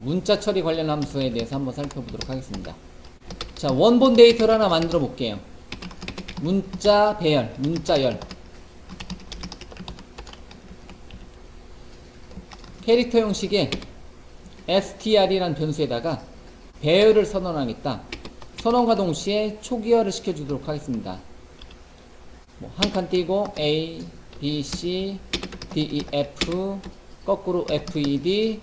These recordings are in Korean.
문자 처리 관련 함수에 대해서 한번 살펴보도록 하겠습니다. 자, 원본 데이터를 하나 만들어 볼게요. 문자 배열, 문자열. 캐릭터 형식의 str이란 변수에다가 배열을 선언하겠다. 선언과 동시에 초기화를 시켜주도록 하겠습니다. 한 칸 띄고 A, B, C, D, E, F, 거꾸로 F, E, D,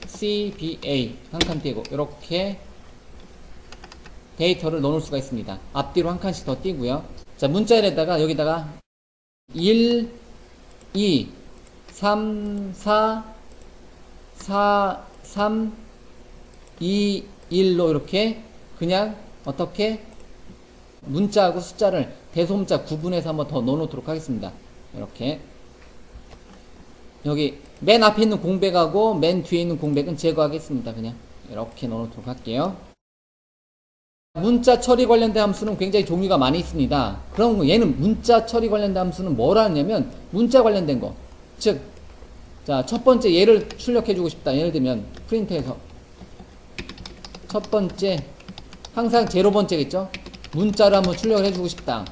C, B, A 한 칸 띄고 이렇게 데이터를 넣을 수가 있습니다. 앞뒤로 한 칸씩 더 띄고요. 자, 문자열에다가 여기다가 1, 2, 3, 4, 4, 3, 2, 1로 이렇게 그냥 어떻게 문자하고 숫자를 대소문자 구분해서 한번 더 넣어놓도록 하겠습니다. 이렇게 여기 맨 앞에 있는 공백하고 맨 뒤에 있는 공백은 제거하겠습니다. 그냥 이렇게 넣어놓도록 할게요. 문자 처리 관련된 함수는 굉장히 종류가 많이 있습니다. 그럼 얘는 문자 처리 관련된 함수는 뭐라 하냐면 문자 관련된 거. 즉, 자, 첫 번째 얘를 출력해주고 싶다. 예를 들면 프린트해서 첫 번째 항상 제로 번째겠죠. 문자를 한번 출력을 해주고 싶다.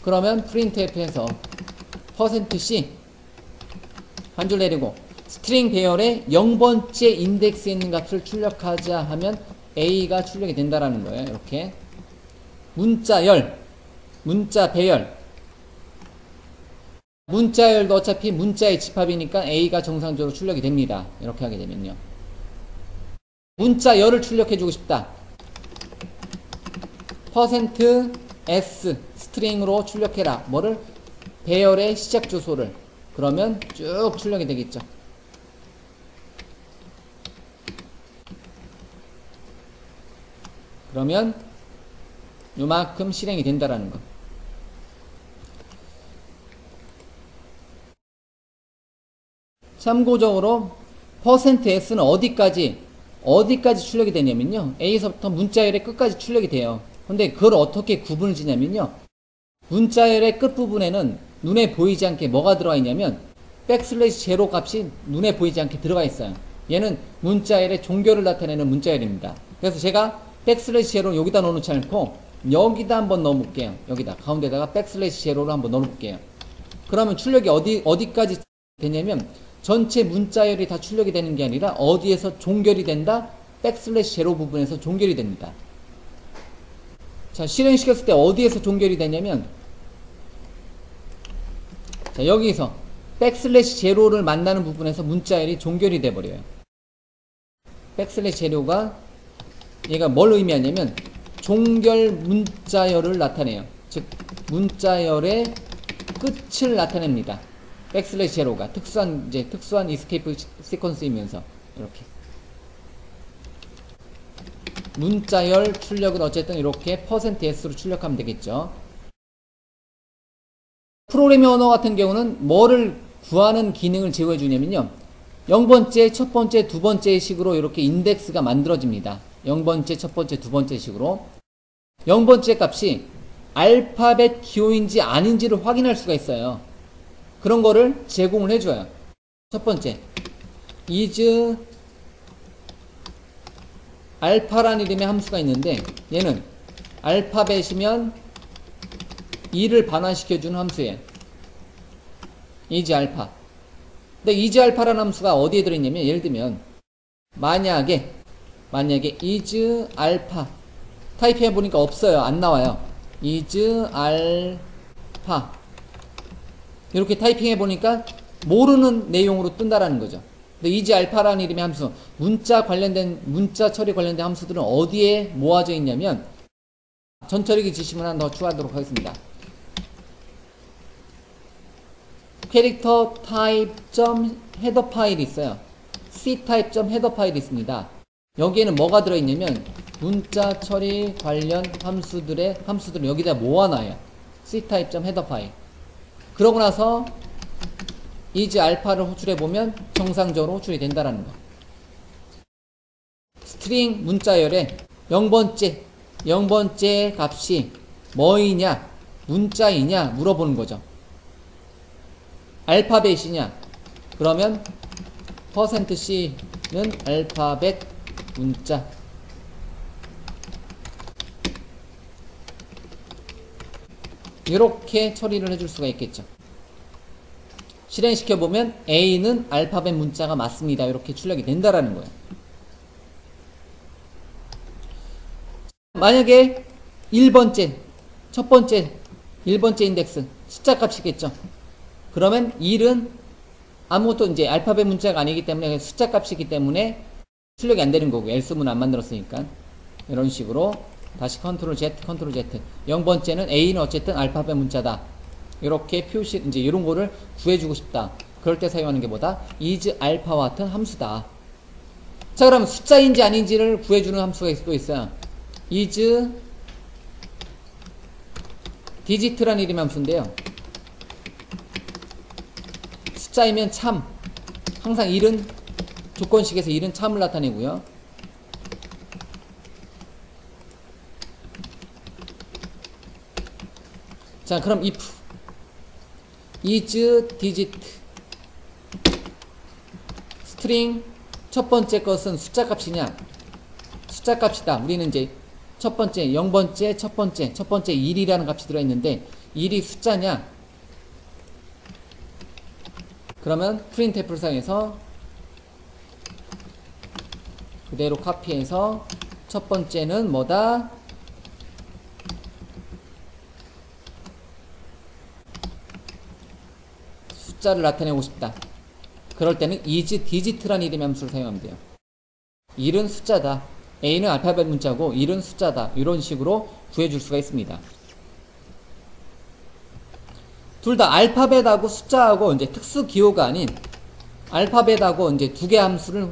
그러면 printf에서 %c 한 줄 내리고 스트링 배열의 0번째 인덱스에 있는 값을 출력하자 하면 A가 출력이 된다라는 거예요. 이렇게 문자열, 문자 배열. 문자열도 어차피 문자의 집합이니까 A가 정상적으로 출력이 됩니다. 이렇게 하게 되면요. 문자열을 출력해주고 싶다. %s 스트링으로 출력해라. 뭐를? 배열의 시작 주소를. 그러면 쭉 출력이 되겠죠. 그러면 요만큼 실행이 된다라는 거. 참고적으로 %s는 어디까지 출력이 되냐면요. A서부터 문자열의 끝까지 출력이 돼요. 근데 그걸 어떻게 구분을 지냐면요. 문자열의 끝부분에는 눈에 보이지 않게 뭐가 들어가 있냐면 백슬래시0 값이 눈에 보이지 않게 들어가 있어요. 얘는 문자열의 종결을 나타내는 문자열입니다. 그래서 제가 백슬래시0를 여기다 넣어놓지 않고 여기다 한번 넣어볼게요. 여기다 가운데다가 백슬래시0를 한번 넣어볼게요. 그러면 출력이 어디까지 되냐면 전체 문자열이 다 출력이 되는 게 아니라 어디에서 종결이 된다? 백슬래시0 부분에서 종결이 됩니다. 자, 실행시켰을 때 어디에서 종결이 되냐면 자, 여기서 백슬래시 제로를 만나는 부분에서 문자열이 종결이 돼버려요. 백슬래시 제로가 얘가 뭘 의미하냐면 종결 문자열을 나타내요. 즉 문자열의 끝을 나타냅니다. 백슬래시 제로가 특수한 이스케이프 시퀀스이면서 이렇게 문자열 출력은 어쨌든 이렇게 %s로 출력하면 되겠죠. 프로그래밍 언어 같은 경우는 뭐를 구하는 기능을 제공해 주냐면요. 0번째, 첫 번째, 두 번째 식으로 이렇게 인덱스가 만들어집니다. 0번째, 첫 번째, 두 번째 식으로. 0번째 값이 알파벳 기호인지 아닌지를 확인할 수가 있어요. 그런 거를 제공을 해줘요. 첫 번째, is 알파라는 이름의 함수가 있는데 얘는 알파벳이면 2를 반환시켜주는 함수예요. is 알파. 근데 is 알파라는 함수가 어디에 들어있냐면 예를 들면 만약에 is 알파 타입해보니까 없어요. 안 나와요. is 알파 이렇게 타이핑해보니까 모르는 내용으로 뜬다라는 거죠. 근데 is 알파라는 이름의 함수, 문자 처리 관련된 함수들은 어디에 모아져 있냐면 전처리기 지시문 하나 더 추가하도록 하겠습니다. 캐릭터 타입.헤더 파일이 있어요. c타입.헤더 파일이 있습니다. 여기에는 뭐가 들어있냐면 문자 처리 관련 함수들을 여기다 모아놔요. c타입.헤더 파일. 그러고 나서 is 알파를 호출해보면 정상적으로 호출이 된다라는 거. 스트링 문자열에 0번째 값이 뭐이냐, 문자이냐 물어보는 거죠. 알파벳이냐? 그러면 %c 알파벳 문자. 이렇게 처리를 해줄 수가 있겠죠. 실행시켜보면 A는 알파벳 문자가 맞습니다. 이렇게 출력이 된다라는 거예요. 만약에 1번째, 첫 번째, 1번째 인덱스, 숫자 값이겠죠. 그러면 1은 아무것도 이제 알파벳 문자가 아니기 때문에 숫자 값이기 때문에 출력이 안 되는 거고, else문 안 만들었으니까. 이런 식으로 다시 컨트롤 Z, 컨트롤 Z. 0번째는 A는 어쨌든 알파벳 문자다. 이렇게 표시, 이제 이런 거를 구해주고 싶다. 그럴 때 사용하는 게 뭐다? is 알파와 같은 함수다. 자, 그럼 숫자인지 아닌지를 구해주는 함수가 또 있어요. is digit라는 이름의 함수인데요. 숫자이면 참. 항상 1은 조건식에서 1은 참을 나타내고요. 자, 그럼 if is digit string 첫 번째 것은 숫자 값이냐? 숫자 값이다. 우리는 이제 첫 번째 0번째 첫 번째 1이라는 값이 들어있는데 1이 숫자냐? 그러면 printf를 사용해서 그대로 카피해서 첫 번째는 뭐다? 숫자를 나타내고 싶다. 그럴 때는 is digit라는 이름의 함수를 사용하면 돼요. 1은 숫자다. A는 알파벳 문자고 1은 숫자다. 이런 식으로 구해줄 수가 있습니다. 둘 다 알파벳하고 숫자하고 이제 특수 기호가 아닌 알파벳하고 이제 두 개 함수를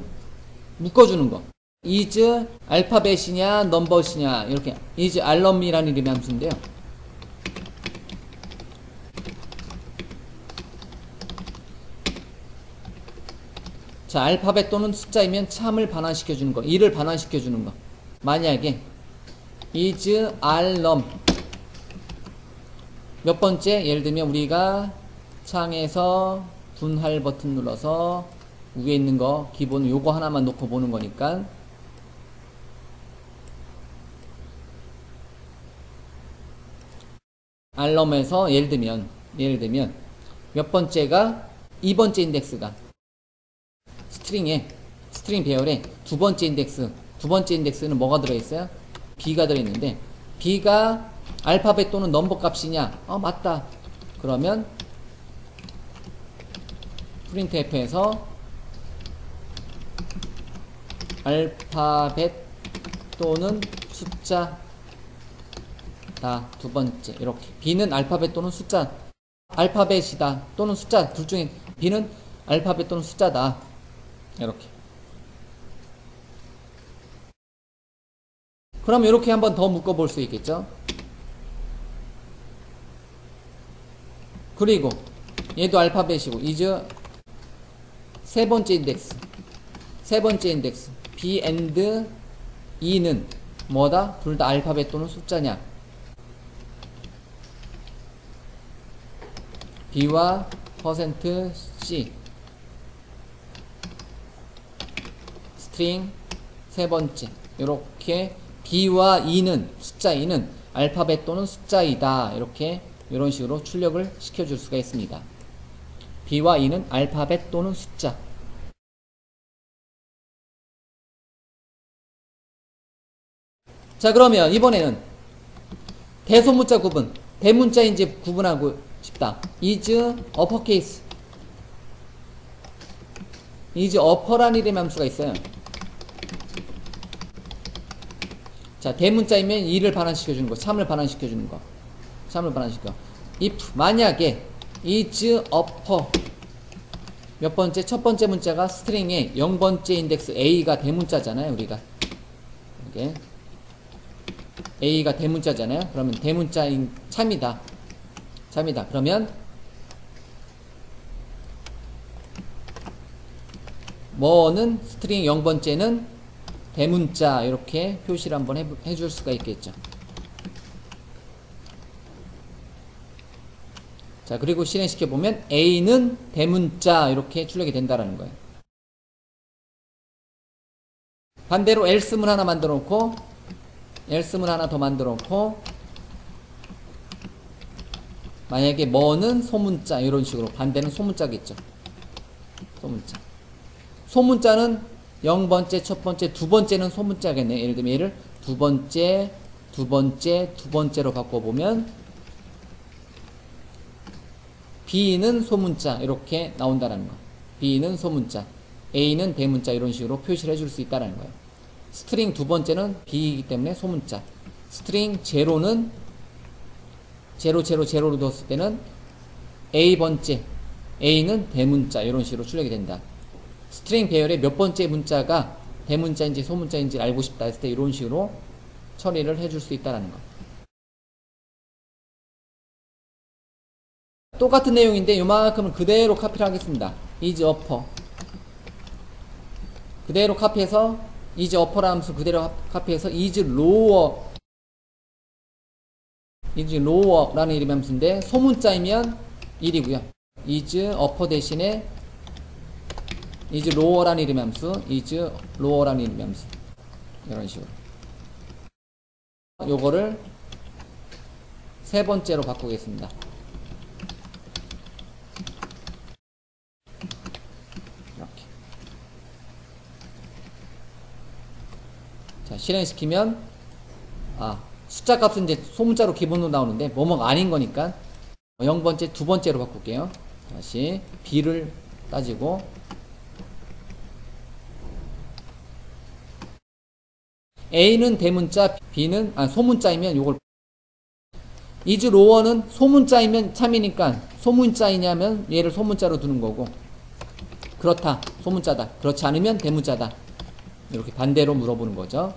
묶어주는 거. is 알파벳이냐 넘버시냐 이렇게 is 알럼이라는 이름의 함수인데요. 자, 알파벳 또는 숫자이면 참을 반환시켜주는 거, 1을 반환시켜주는 거. 만약에 is 알럼 몇 번째? 예를 들면 우리가 창에서 분할 버튼 눌러서 위에 있는 거 기본 요거 하나만 놓고 보는 거니까 알럼에서 예를 들면 몇 번째가 2번째 인덱스가 스트링 배열에 두 번째 인덱스는 뭐가 들어있어요? B가 들어있는데 B가 알파벳 또는 넘버 값이냐? 맞다. 그러면 printf에서 알파벳 또는 숫자다. 두 번째 이렇게 B는 알파벳 또는 숫자 알파벳이다 또는 숫자 둘 중에 B는 알파벳 또는 숫자다. 이렇게. 그럼 이렇게 한번 더 묶어볼 수 있겠죠. 그리고 얘도 알파벳이고 is 세 번째 인덱스 B and E는 뭐다? 둘 다 알파벳 또는 숫자냐? B와 %C 스트링 세 번째 이렇게 B와 E는 숫자 E는 알파벳 또는 숫자이다. 이렇게 이런 식으로 출력을 시켜줄 수가 있습니다. B와 E는 알파벳 또는 숫자. 자, 그러면 이번에는 대소문자 구분, 대문자인지 구분하고 싶다. is uppercase, is upper라는 이름의 함수가 있어요. 자, 대문자이면 2를 반환시켜주는 거, 3을 반환시켜주는 거. 3을 반환시켜. if 만약에 is upper 몇 번째? 첫 번째 문자가 스트링의 0번째 인덱스 A가 대문자잖아요. 우리가 이게 A가 대문자잖아요. 그러면 대문자인 참이다. 그러면 뭐는 스트링 0번째는 대문자 이렇게 표시를 한번 해줄 수가 있겠죠. 자, 그리고 실행시켜보면 A는 대문자 이렇게 출력이 된다라는 거예요. 반대로 else문 하나 만들어 놓고 else문 하나 더 만들어 놓고 만약에 뭐는 소문자 이런 식으로 반대는 소문자겠죠. 소문자. 소문자는 0번째, 첫 번째, 두 번째는 소문자겠네. 예를 들면 얘를 두 번째, 두 번째, 두 번째로 바꿔보면 B는 소문자 이렇게 나온다라는 거. B는 소문자, A는 대문자 이런 식으로 표시를 해줄 수 있다라는 거예요. 스트링 두 번째는 B이기 때문에 소문자. 스트링 제로는 제로로 뒀을 때는 A번째, A는 대문자 이런 식으로 출력이 된다. 스트링 배열의 몇 번째 문자가 대문자인지 소문자인지 알고 싶다 했을 때 이런 식으로 처리를 해줄 수 있다는 거. 똑같은 내용인데 요만큼은 그대로 카피를 하겠습니다. is upper 그대로 카피해서 is upper라는 함수 그대로 카피해서 is lower라는 이름의 함수인데 소문자이면 1이고요. is upper 대신에 is lower라는 이름의 함수, is lower라는 이름의 함수 이런 식으로 요거를 세 번째로 바꾸겠습니다. 이렇게 자 실행시키면 숫자 값은 이제 소문자로 기본으로 나오는데 뭐뭐가 아닌 거니까 0번째, 두 번째로 바꿀게요. 다시 B를 따지고 A는 대문자, B는 소문자이면 요걸 is lower는 소문자이면 참이니까 소문자이냐면 얘를 소문자로 두는 거고 그렇다, 소문자다. 그렇지 않으면 대문자다. 이렇게 반대로 물어보는 거죠.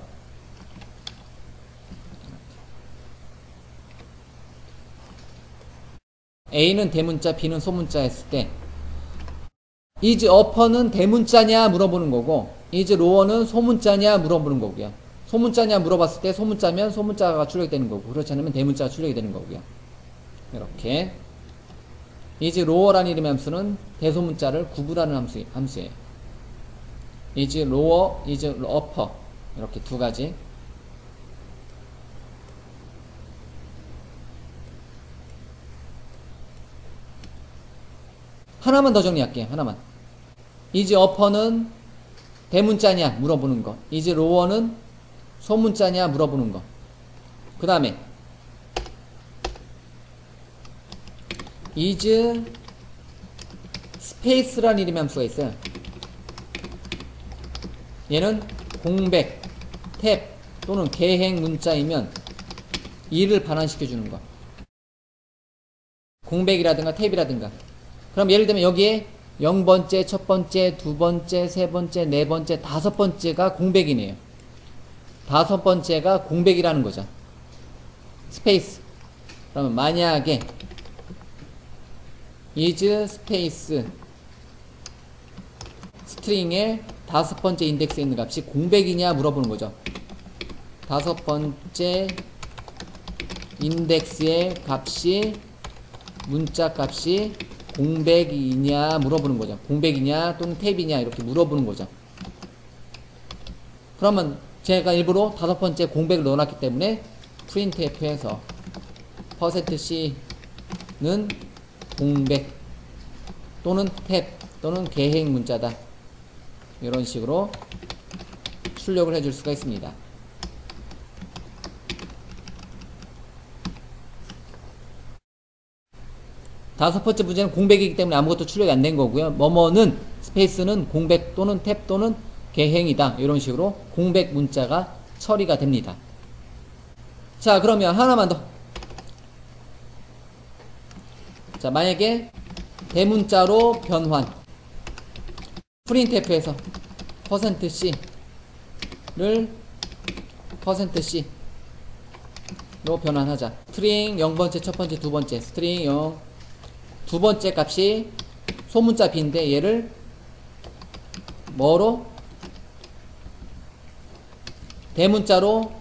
A는 대문자, B는 소문자 했을 때 is upper는 대문자냐 물어보는 거고 is lower는 소문자냐 물어보는 거고요. 소문자냐 물어봤을 때 소문자면 소문자가 출력이 되는 거고 그렇지 않으면 대문자가 출력이 되는 거고요. 이렇게 is lower라는 이름의 함수는 대소문자를 구분하는 함수예요. is lower, is upper 이렇게 두 가지. 하나만 더 정리할게요. 하나만. is upper는 대문자냐 물어보는 거. is lower는 소문자냐 물어보는 거. 그 다음에 is space라는 이름의 함수가 있어요. 얘는 공백, 탭 또는 계행 문자이면 2를 반환시켜 주는 거. 공백이라든가 탭이라든가. 그럼 예를 들면 여기에 0번째, 첫 번째, 두 번째, 세 번째, 네 번째, 다섯 번째가 공백이네요. 다섯 번째가 공백이라는 거죠. 스페이스. 그러면 만약에 is space 스트링의 다섯 번째 인덱스에 있는 값이 공백이냐 물어보는 거죠. 다섯 번째 인덱스의 값이 문자 값이 공백이냐 물어보는 거죠. 공백이냐 또는 탭이냐 이렇게 물어보는 거죠. 그러면 제가 일부러 다섯 번째 공백을 넣어놨기 때문에 printf에서 %c는 공백 또는 탭 또는 계행 문자다. 이런 식으로 출력을 해줄 수가 있습니다. 다섯 번째 문제는 공백이기 때문에 아무것도 출력이 안 된 거고요. 뭐뭐는 스페이스는 공백 또는 탭 또는 계행이다. 이런 식으로 공백 문자가 처리가 됩니다. 자, 그러면 하나만 더. 자, 만약에 대문자로 변환. printf에서 %c를 %c로 변환하자. 스트링 0번째, 첫 번째, 두 번째. 스트링 0. 두 번째 값이 소문자 B인데 얘를 뭐로? 대문자로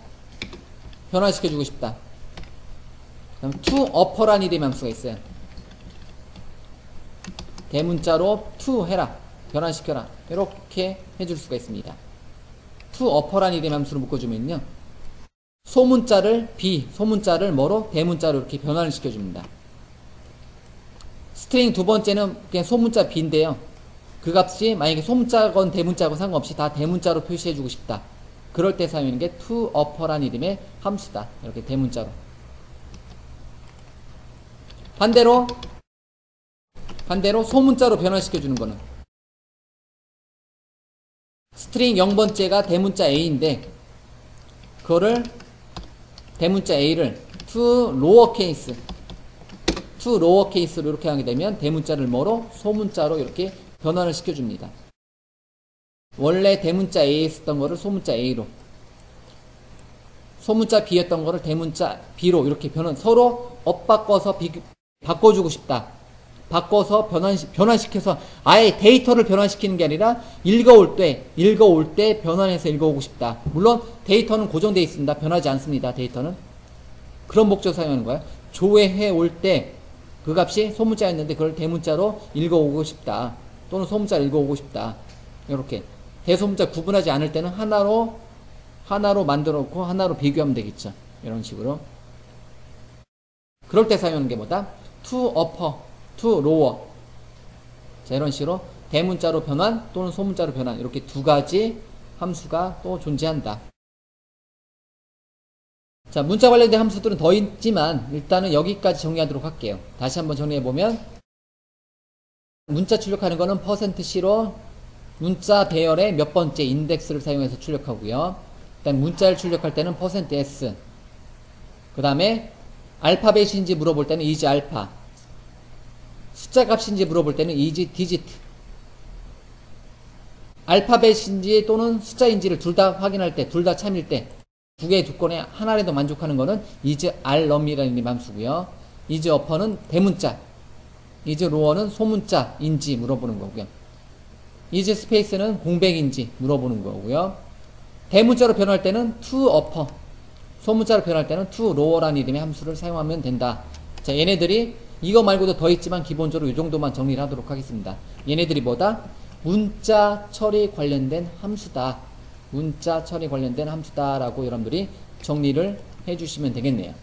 변환시켜주고 싶다. 그럼 to upper라는 이름의 함수가 있어요. 대문자로 to 해라. 변환시켜라. 이렇게 해줄 수가 있습니다. to upper라는 이름의 함수로 묶어주면요. 소문자를 소문자를 뭐로? 대문자로 이렇게 변환을 시켜줍니다. 스트링 두 번째는 그냥 소문자 b인데요. 그 값이 만약에 소문자건 대문자건 상관없이 다 대문자로 표시해주고 싶다. 그럴 때 사용하는 게 to upper라는 이름의 함수다. 이렇게 대문자로. 반대로 소문자로 변환시켜주는 거는 스트링 0번째가 대문자 a인데 그거를 대문자 a를 to lowercase로 이렇게 하게 되면 대문자를 뭐로? 소문자로 이렇게 변환을 시켜줍니다. 원래 대문자 a에 있었던 거를 소문자 a로, 소문자 b였던 거를 대문자 b로 이렇게 서로 엇바꿔서 바꿔주고 싶다. 바꿔서 변환시켜서 아예 데이터를 변환시키는 게 아니라 읽어올 때 변환해서 읽어오고 싶다. 물론 데이터는 고정되어 있습니다. 변하지 않습니다. 데이터는. 그런 목적 사용하는 거예요. 조회해 올 때 그 값이 소문자였는데 그걸 대문자로 읽어오고 싶다. 또는 소문자로 읽어오고 싶다. 이렇게. 대소문자 구분하지 않을 때는 하나로 만들어 놓고 하나로 비교하면 되겠죠. 이런 식으로. 그럴 때 사용하는 게 뭐다? to upper, to lower. 자, 이런 식으로 대문자로 변환 또는 소문자로 변환. 이렇게 두 가지 함수가 또 존재한다. 자, 문자 관련된 함수들은 더 있지만 일단은 여기까지 정리하도록 할게요. 다시 한번 정리해보면 문자 출력하는 거는 %C로 문자 배열의 몇 번째 인덱스를 사용해서 출력하고요. 일단 문자를 출력할 때는 %S, 그 다음에 알파벳인지 물어볼 때는 is 알파, 숫자 값인지 물어볼 때는 is digit, 알파벳인지 또는 숫자인지를 둘 다 확인할 때, 둘 다 참일 때 두 개 두 건에 하나라도 만족하는 거는 is rnum이라는 함수고요. is upper는 대문자, is lower는 소문자인지 물어보는 거고요. is space는 공백인지 물어보는 거고요. 대문자로 변할 때는 to upper, 소문자로 변할 때는 to lower라는 이름의 함수를 사용하면 된다. 자, 얘네들이 이거 말고도 더 있지만 기본적으로 이 정도만 정리를 하도록 하겠습니다. 얘네들이 뭐다? 문자 처리 관련된 함수다. 문자 처리 관련된 함수다라고 여러분들이 정리를 해주시면 되겠네요.